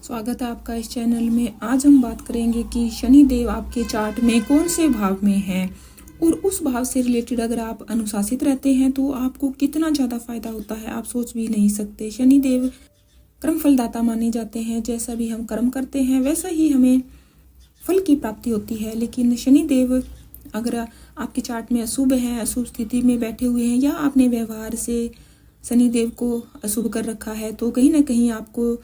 स्वागत है आपका इस चैनल में। आज हम बात करेंगे कि शनि देव आपके चार्ट में कौन से भाव में हैं और उस भाव से रिलेटेड अगर आप अनुशासित रहते हैं तो आपको कितना ज़्यादा फायदा होता है, आप सोच भी नहीं सकते। शनि देव कर्म फलदाता माने जाते हैं। जैसा भी हम कर्म करते हैं वैसा ही हमें फल की प्राप्ति होती है। लेकिन शनि देव अगर आपके चार्ट में अशुभ हैं, अशुभ स्थिति में बैठे हुए हैं, या आपने व्यवहार से शनि देव को अशुभ कर रखा है, तो कहीं ना कहीं आपको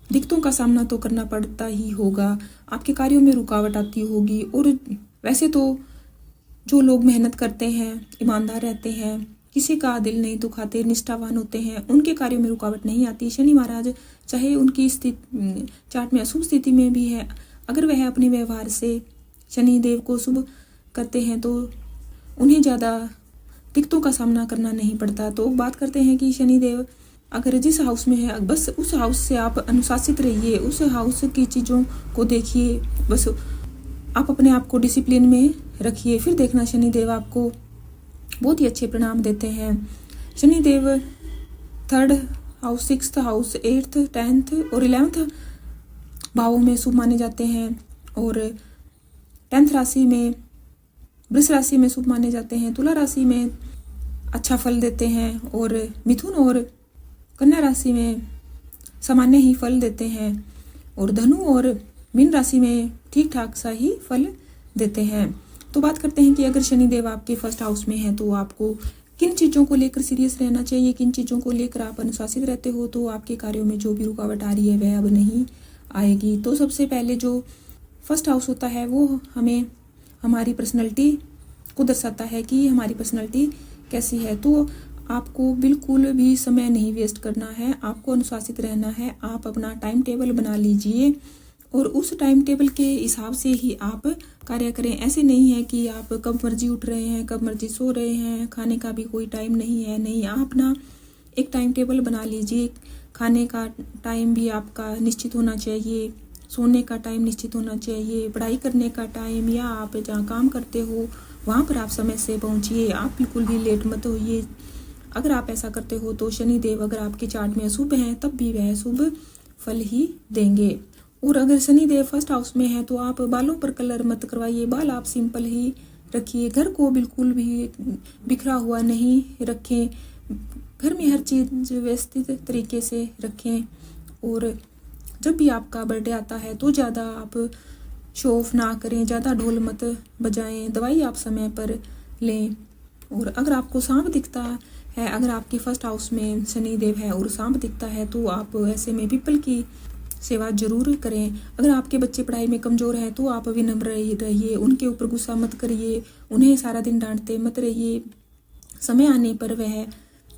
दिक्कतों का सामना तो करना पड़ता ही होगा। आपके कार्यों में रुकावट आती होगी। और वैसे तो जो लोग मेहनत करते हैं, ईमानदार रहते हैं, किसी का दिल नहीं दुखाते, निष्ठावान होते हैं, उनके कार्यों में रुकावट नहीं आती। शनि महाराज चाहे उनकी स्थिति चार्ट में अशुभ स्थिति में भी है, अगर वह अपने व्यवहार से शनि देव को शुभ करते हैं तो उन्हें ज़्यादा दिक्कतों का सामना करना नहीं पड़ता। तो बात करते हैं कि शनि देव अगर जिस हाउस में है, बस उस हाउस से आप अनुशासित रहिए, उस हाउस की चीज़ों को देखिए, बस आप अपने आप को डिसिप्लिन में रखिए, फिर देखना शनि देव आपको बहुत ही अच्छे परिणाम देते हैं। Shani Dev 3rd house, 6th house, 8th, 10th और 11th भावों में शुभ माने जाते हैं। और 10th राशि में, वृष राशि में शुभ माने जाते हैं। तुला राशि में अच्छा फल देते हैं और मिथुन और कन्या राशि में सामान्य ही फल देते हैं। और धनु और मीन राशि में ठीक ठाक सा ही फल देते हैं। तो बात करते हैं कि अगर शनि देव आपके 1st हाउस में है तो आपको किन चीज़ों को लेकर सीरियस रहना चाहिए, किन चीज़ों को लेकर आप अनुशासित रहते हो तो आपके कार्यों में जो भी रुकावट आ रही है वह अब नहीं आएगी। तो सबसे पहले जो 1st हाउस होता है वो हमें हमारी पर्सनैलिटी को दर्शाता है कि हमारी पर्सनैलिटी कैसी है। तो आपको बिल्कुल भी समय नहीं वेस्ट करना है, आपको अनुशासित रहना है। आप अपना टाइम टेबल बना लीजिए और उस टाइम टेबल के हिसाब से ही आप कार्य करें। ऐसे नहीं है कि आप कब मर्जी उठ रहे हैं, कब मर्जी सो रहे हैं, खाने का भी कोई टाइम नहीं है। नहीं, आप अपना एक टाइम टेबल बना लीजिए। खाने का टाइम भी आपका निश्चित होना चाहिए, सोने का टाइम निश्चित होना चाहिए, पढ़ाई करने का टाइम, या आप जहाँ काम करते हो वहाँ पर आप समय से पहुँचिए। आप बिल्कुल भी लेट मत होइए। अगर आप ऐसा करते हो तो शनि देव अगर आपके चार्ट में अशुभ हैं तब भी वह शुभ फल ही देंगे। और अगर शनि देव 1st हाउस में है तो आप बालों पर कलर मत करवाइए, बाल आप सिंपल ही रखिए। घर को बिल्कुल भी बिखरा हुआ नहीं रखें, घर में हर चीज़ व्यवस्थित तरीके से रखें। और जब भी आपका बर्थडे आता है तो ज़्यादा आप शो ऑफ ना करें, ज़्यादा ढोल मत बजाएं, दवाई आप समय पर लें। और अगर आपको सांप दिखता है, अगर आपके 1st हाउस में शनि देव है और सांप दिखता है तो आप ऐसे में पीपल की सेवा जरूर करें। अगर आपके बच्चे पढ़ाई में कमज़ोर हैं तो आप विनम्र रहिए, उनके ऊपर गुस्सा मत करिए, उन्हें सारा दिन डांटते मत रहिए। समय आने पर वह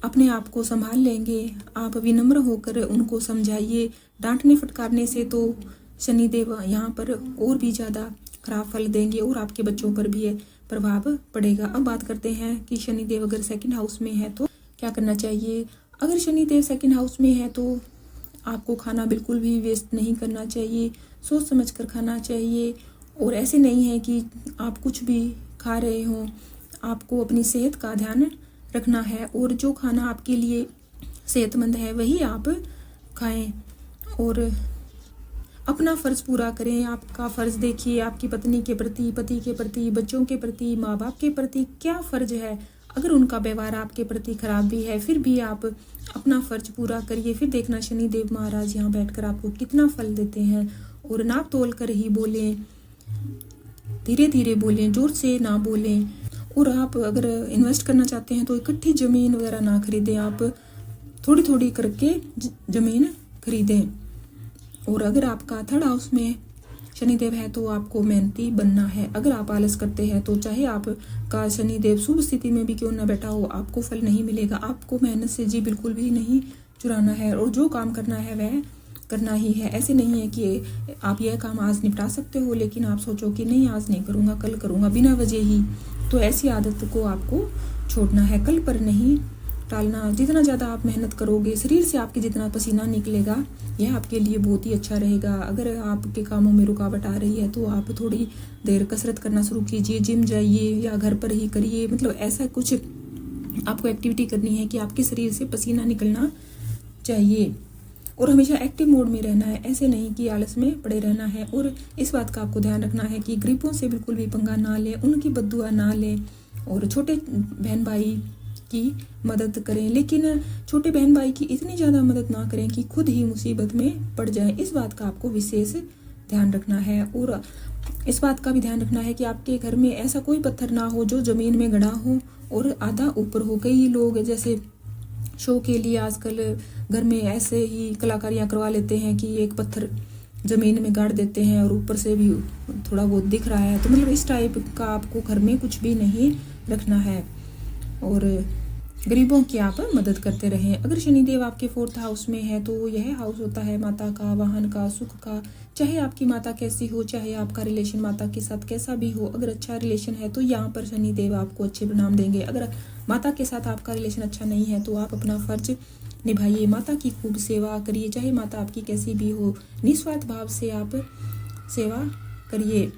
अपने आप को संभाल लेंगे। आप विनम्र होकर उनको समझाइए। डांटने फटकारने से तो शनि देव यहाँ पर और भी ज़्यादा खराब फल देंगे और आपके बच्चों पर भी प्रभाव पड़ेगा। अब बात करते हैं कि शनि देव अगर 2nd हाउस में है तो क्या करना चाहिए। अगर शनि देव 2nd हाउस में है तो आपको खाना बिल्कुल भी वेस्ट नहीं करना चाहिए, सोच समझ कर खाना चाहिए। और ऐसे नहीं है कि आप कुछ भी खा रहे हो, आपको अपनी सेहत का ध्यान रखना है और जो खाना आपके लिए सेहतमंद है वही आप खाएं और अपना फ़र्ज़ पूरा करें। आपका फ़र्ज़ देखिए, आपकी पत्नी के प्रति, पति के प्रति, बच्चों के प्रति, माँ बाप के प्रति क्या फ़र्ज़ है। अगर उनका व्यवहार आपके प्रति खराब भी है फिर भी आप अपना फ़र्ज़ पूरा करिए, फिर देखना शनि देव महाराज यहाँ बैठकर आपको कितना फल देते हैं। और नाप तोल कर ही बोलें, धीरे धीरे बोलें, जोर से ना बोलें। और आप अगर इन्वेस्ट करना चाहते हैं तो इकट्ठी ज़मीन वगैरह ना खरीदें, आप थोड़ी थोड़ी करके ज़मीन खरीदें। और अगर आपका 3rd हाउस में शनिदेव है तो आपको मेहनती बनना है। अगर आप आलस करते हैं तो चाहे आपका शनिदेव शुभ स्थिति में भी क्यों ना बैठा हो, आपको फल नहीं मिलेगा। आपको मेहनत से जी बिल्कुल भी नहीं चुराना है और जो काम करना है वह करना ही है। ऐसे नहीं है कि आप यह काम आज निपटा सकते हो लेकिन आप सोचो कि नहीं आज नहीं करूँगा, कल करूँगा बिना वजह ही। तो ऐसी आदत को आपको छोड़ना है, कल पर नहीं टालना। जितना ज़्यादा आप मेहनत करोगे, शरीर से आपके जितना पसीना निकलेगा यह आपके लिए बहुत ही अच्छा रहेगा। अगर आपके कामों में रुकावट आ रही है तो आप थोड़ी देर कसरत करना शुरू कीजिए, जिम जाइए या घर पर ही करिए। मतलब ऐसा कुछ आपको एक्टिविटी करनी है कि आपके शरीर से पसीना निकलना चाहिए। और हमेशा एक्टिव मोड में रहना है, ऐसे नहीं कि आलस में पड़े रहना है। और इस बात का आपको ध्यान रखना है कि गरीबों से बिल्कुल भी पंगा ना लें, उनकी बद्दुआ ना लें और छोटे बहन भाई की मदद करें, लेकिन छोटे बहन भाई की इतनी ज़्यादा मदद ना करें कि खुद ही मुसीबत में पड़ जाए। इस बात का आपको विशेष ध्यान रखना है। और इस बात का भी ध्यान रखना है कि आपके घर में ऐसा कोई पत्थर ना हो जो ज़मीन में गड़ा हो और आधा ऊपर हो। कई लोग जैसे शो के लिए आजकल घर में ऐसे ही कलाकारियाँ करवा लेते हैं कि एक पत्थर ज़मीन में गाड़ देते हैं और ऊपर से भी थोड़ा बहुत दिख रहा है, तो मतलब इस टाइप का आपको घर में कुछ भी नहीं रखना है। और गरीबों की आप मदद करते रहें। अगर शनिदेव आपके 4th हाउस में है तो यह हाउस होता है माता का, वाहन का, सुख का। चाहे आपकी माता कैसी हो, चाहे आपका रिलेशन माता के साथ कैसा भी हो, अगर अच्छा रिलेशन है तो यहाँ पर शनिदेव आपको अच्छे परिणाम देंगे। अगर माता के साथ आपका रिलेशन अच्छा नहीं है तो आप अपना फर्ज निभाइए, माता की खूब सेवा करिए, चाहे माता आपकी कैसी भी हो, निस्वार्थ भाव से आप सेवा करिए।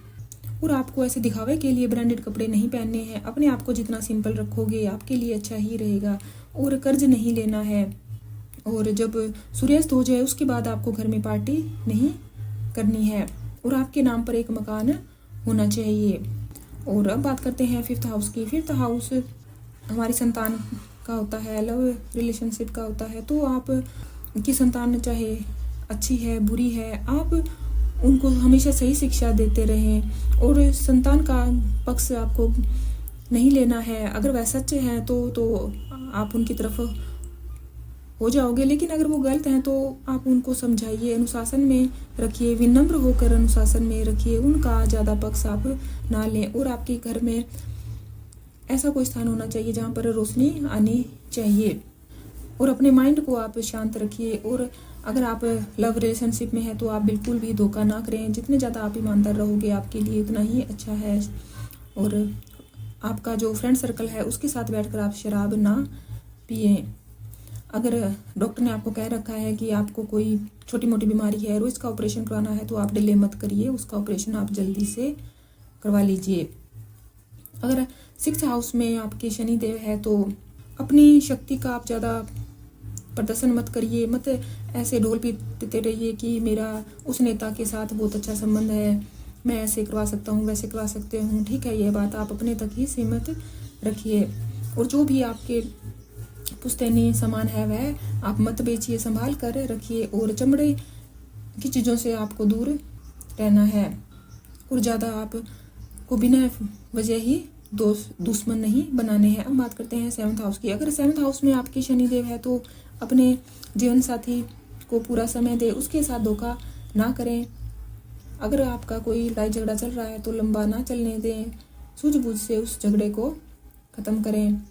और आपको ऐसे दिखावे के लिए ब्रांडेड कपड़े नहीं पहनने हैं। अपने आप को जितना सिंपल रखोगे आपके लिए अच्छा ही रहेगा। और कर्ज नहीं लेना है। और जब सूर्यास्त हो जाए उसके बाद आपको घर में पार्टी नहीं करनी है। और आपके नाम पर एक मकान होना चाहिए। और अब बात करते हैं 5th हाउस की। 5th हाउस हमारी संतान का होता है, लव रिलेशनशिप का होता है। तो आप की संतान चाहे अच्छी है बुरी है, आप उनको हमेशा सही शिक्षा देते रहें। और संतान का पक्ष आपको नहीं लेना है। अगर वह सच्चे हैं तो आप उनकी तरफ हो जाओगे, लेकिन अगर वो गलत हैं तो आप उनको समझाइए, अनुशासन में रखिए, विनम्र होकर अनुशासन में रखिए, उनका ज़्यादा पक्ष आप ना लें। और आपके घर में ऐसा कोई स्थान होना चाहिए जहाँ पर रोशनी आनी चाहिए। और अपने माइंड को आप शांत रखिए। और अगर आप लव रिलेशनशिप में हैं तो आप बिल्कुल भी धोखा ना करें। जितने ज़्यादा आप ईमानदार रहोगे आपके लिए उतना ही अच्छा है। और आपका जो फ्रेंड सर्कल है उसके साथ बैठकर आप शराब ना पिए। अगर डॉक्टर ने आपको कह रखा है कि आपको कोई छोटी मोटी बीमारी है, रोज़ का ऑपरेशन करवाना है, तो आप डिले मत करिए, उसका ऑपरेशन आप जल्दी से करवा लीजिए। अगर 6th हाउस में आपके शनिदेव है तो अपनी शक्ति का आप ज़्यादा प्रदर्शन मत करिए। मत ऐसे ढोल पीटते रहिए कि मेरा उस नेता के साथ बहुत अच्छा संबंध है, मैं ऐसे करवा सकता हूँ, वैसे करवा सकते हूँ। ठीक है, यह बात आप अपने तक ही सीमित रखिए। और जो भी आपके पुश्तैनी सामान है वह आप मत बेचिए, संभाल कर रखिए। और चमड़े की चीज़ों से आपको दूर रहना है। और ज़्यादा आपको बिना वजह ही दुश्मन नहीं बनाने हैं। अब बात करते हैं 7th हाउस की। अगर 7th हाउस में आपके शनिदेव है तो अपने जीवन साथी को पूरा समय दे, उसके साथ धोखा ना करें। अगर आपका कोई लड़ाई झगड़ा चल रहा है तो लंबा ना चलने दें, सूझबूझ से उस झगड़े को ख़त्म करें।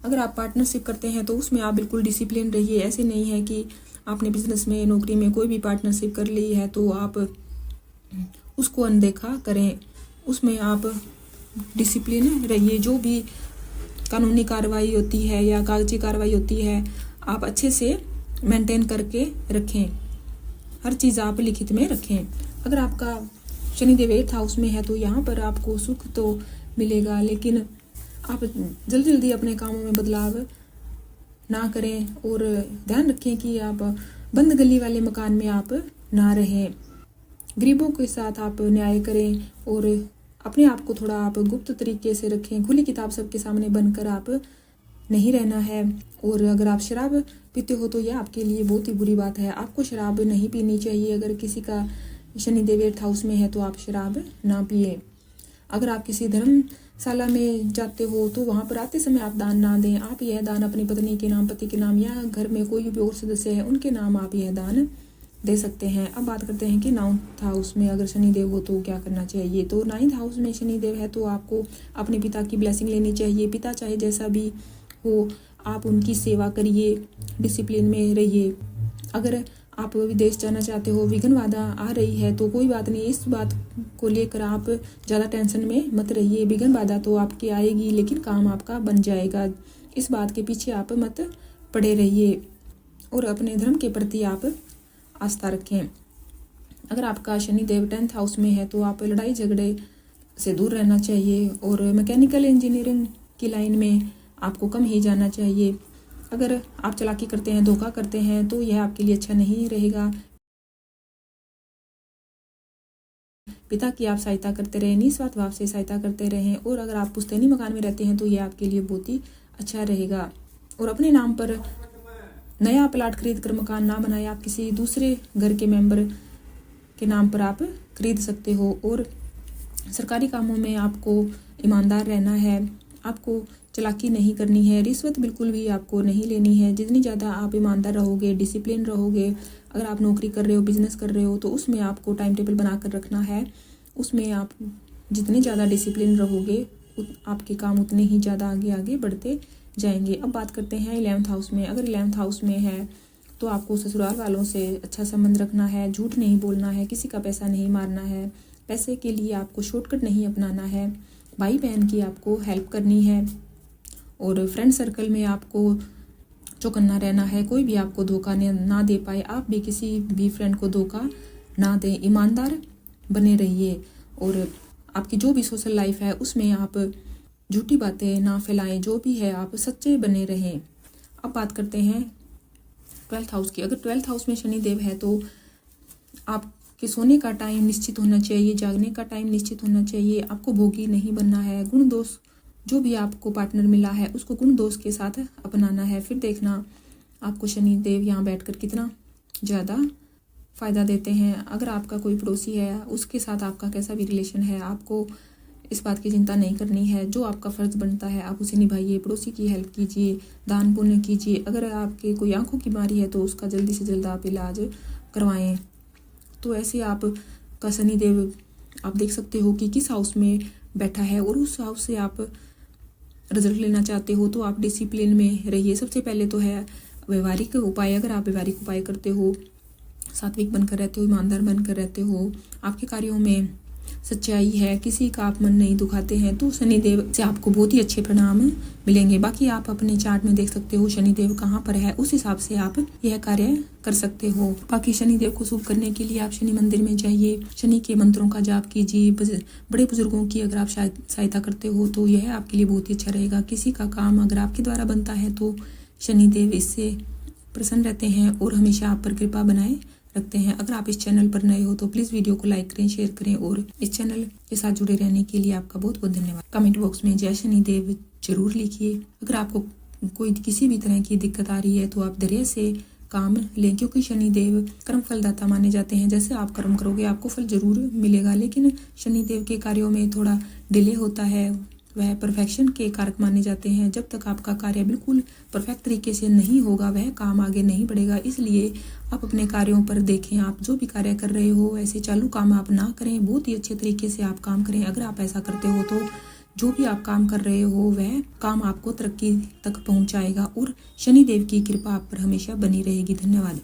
अगर आप पार्टनरशिप करते हैं तो उसमें आप बिल्कुल डिसिप्लिन रहिए। ऐसे नहीं है कि आपने बिजनेस में, नौकरी में कोई भी पार्टनरशिप कर ली है तो आप उसको अनदेखा करें। उसमें आप डिसिप्लिन रहिए। जो भी कानूनी कार्रवाई होती है या कागजी कार्रवाई होती है आप अच्छे से मेंटेन करके रखें। हर चीज़ आप लिखित में रखें। अगर आपका शनिदेव 8th हाउस में है तो यहाँ पर आपको सुख तो मिलेगा, लेकिन आप जल्दी जल्दी अपने कामों में बदलाव ना करें। और ध्यान रखें कि आप बंद गली वाले मकान में आप ना रहें। गरीबों के साथ आप न्याय करें और अपने आप को थोड़ा आप गुप्त तरीके से रखें। खुली किताब सबके सामने बनकर आप नहीं रहना है। और अगर आप शराब पीते हो तो यह आपके लिए बहुत ही बुरी बात है। आपको शराब नहीं पीनी चाहिए। अगर किसी का शनिदेव 8th हाउस में है तो आप शराब ना पिए। अगर आप किसी धर्मशाला में जाते हो तो वहाँ पर आते समय आप दान ना दें। आप यह दान अपनी पत्नी के नाम, पति के नाम या घर में कोई भी और सदस्य है उनके नाम आप यह दान दे सकते हैं। अब बात करते हैं कि 9th हाउस में अगर शनिदेव हो तो क्या करना चाहिए। तो 9th हाउस में शनिदेव है तो आपको अपने पिता की ब्लेसिंग लेनी चाहिए। पिता चाहे जैसा भी हो आप उनकी सेवा करिए, डिसिप्लिन में रहिए। अगर आप विदेश जाना चाहते हो, विघ्न बाधा आ रही है तो कोई बात नहीं, इस बात को लेकर आप ज़्यादा टेंशन में मत रहिए। विघ्न बाधा तो आपकी आएगी लेकिन काम आपका बन जाएगा। इस बात के पीछे आप मत पड़े रहिए और अपने धर्म के प्रति आप आस्था रखें। अगर आपका शनिदेव 10th हाउस में है तो आप लड़ाई झगड़े से दूर रहना चाहिए और मैकेनिकल इंजीनियरिंग की लाइन में आपको कम ही जाना चाहिए। अगर आप चालाकी करते हैं, धोखा करते हैं तो यह आपके लिए अच्छा नहीं रहेगा। पिता की आप सहायता करते रहें, निस्वार्थ भाव से सहायता करते रहें। और अगर आप पुश्तैनी मकान में रहते हैं तो यह आपके लिए बहुत ही अच्छा रहेगा। और अपने नाम पर नया प्लाट खरीद कर मकान ना बनाए, आप किसी दूसरे घर के मेंबर के नाम पर आप खरीद सकते हो। और सरकारी कामों में आपको ईमानदार रहना है, आपको चालाकी नहीं करनी है, रिश्वत बिल्कुल भी आपको नहीं लेनी है। जितनी ज़्यादा आप ईमानदार रहोगे, डिसिप्लिन रहोगे, अगर आप नौकरी कर रहे हो, बिजनेस कर रहे हो तो उसमें आपको टाइम टेबल बना कर रखना है। उसमें आप जितने ज़्यादा डिसिप्लिन रहोगे आपके काम उतने ही ज़्यादा आगे आगे बढ़ते जाएंगे। अब बात करते हैं 11th हाउस में। अगर 11th हाउस में है तो आपको ससुराल वालों से अच्छा संबंध रखना है, झूठ नहीं बोलना है, किसी का पैसा नहीं मारना है, पैसे के लिए आपको शॉर्टकट नहीं अपनाना है, भाई बहन की आपको हेल्प करनी है। और फ्रेंड सर्कल में आपको चौकन्ना रहना है, कोई भी आपको धोखा ना दे पाए, आप भी किसी भी फ्रेंड को धोखा ना दें, ईमानदार बने रहिए। और आपकी जो भी सोशल लाइफ है उसमें आप झूठी बातें ना फैलाएं, जो भी है आप सच्चे बने रहें। अब बात करते हैं 12th हाउस की। अगर 12th हाउस में शनिदेव है तो आपके सोने का टाइम निश्चित होना चाहिए, जागने का टाइम निश्चित होना चाहिए, आपको भोगी नहीं बनना है। गुण दोष जो भी आपको पार्टनर मिला है उसको गुण दोष के साथ अपनाना है। फिर देखना आपको शनिदेव यहाँ बैठकर कितना ज़्यादा फ़ायदा देते हैं। अगर आपका कोई पड़ोसी है उसके साथ आपका कैसा भी रिलेशन है, आपको इस बात की चिंता नहीं करनी है। जो आपका फ़र्ज़ बनता है आप उसे निभाइए, पड़ोसी की हेल्प कीजिए, दान पुण्य कीजिए। अगर आपके कोई आंखों की बीमारी है तो उसका जल्दी से जल्द आप इलाज करवाएं। तो ऐसे आप का शनिदेव आप देख सकते हो कि किस हाउस में बैठा है और उस हाउस से आप रिजल्ट लेना चाहते हो तो आप डिसिप्लिन में रहिए। सबसे पहले तो है व्यवहारिक उपाय। अगर आप व्यवहारिक उपाय करते हो, सात्विक बनकर रहते हो, ईमानदार बनकर रहते हो, आपके कार्यों में सच्चाई है, किसी का आप मन नहीं दुखाते हैं तो शनिदेव से आपको बहुत ही अच्छे परिणाम मिलेंगे। बाकी आप अपने चार्ट में देख सकते हो शनिदेव कहाँ पर है, उस हिसाब से आप यह कार्य कर सकते हो। बाकी शनिदेव को शुभ करने के लिए आप शनि मंदिर में जाइए, शनि के मंत्रों का जाप कीजिए। बड़े बुजुर्गों की अगर आप सहायता करते हो तो यह आपके लिए बहुत ही अच्छा रहेगा। किसी का काम अगर आपके द्वारा बनता है तो शनिदेव इससे प्रसन्न रहते हैं और हमेशा आप पर कृपा बनाए रखते हैं। अगर आप इस चैनल पर नए हो तो प्लीज़ वीडियो को लाइक करें, शेयर करें और इस चैनल के साथ जुड़े रहने के लिए आपका बहुत बहुत धन्यवाद। कमेंट बॉक्स में जय शनिदेव जरूर लिखिए। अगर आपको कोई किसी भी तरह की दिक्कत आ रही है तो आप धैर्य से काम लें, क्योंकि शनिदेव कर्म फलदाता माने जाते हैं। जैसे आप कर्म करोगे आपको फल जरूर मिलेगा, लेकिन शनिदेव के कार्यों में थोड़ा डिले होता है, वह परफेक्शन के कारक माने जाते हैं। जब तक आपका कार्य बिल्कुल परफेक्ट तरीके से नहीं होगा वह काम आगे नहीं बढ़ेगा। इसलिए आप अपने कार्यों पर देखें, आप जो भी कार्य कर रहे हो ऐसे चालू काम आप ना करें, बहुत ही अच्छे तरीके से आप काम करें। अगर आप ऐसा करते हो तो जो भी आप काम कर रहे हो वह काम आपको तरक्की तक पहुंचाएगा और शनिदेव की कृपा आप पर हमेशा बनी रहेगी। धन्यवाद।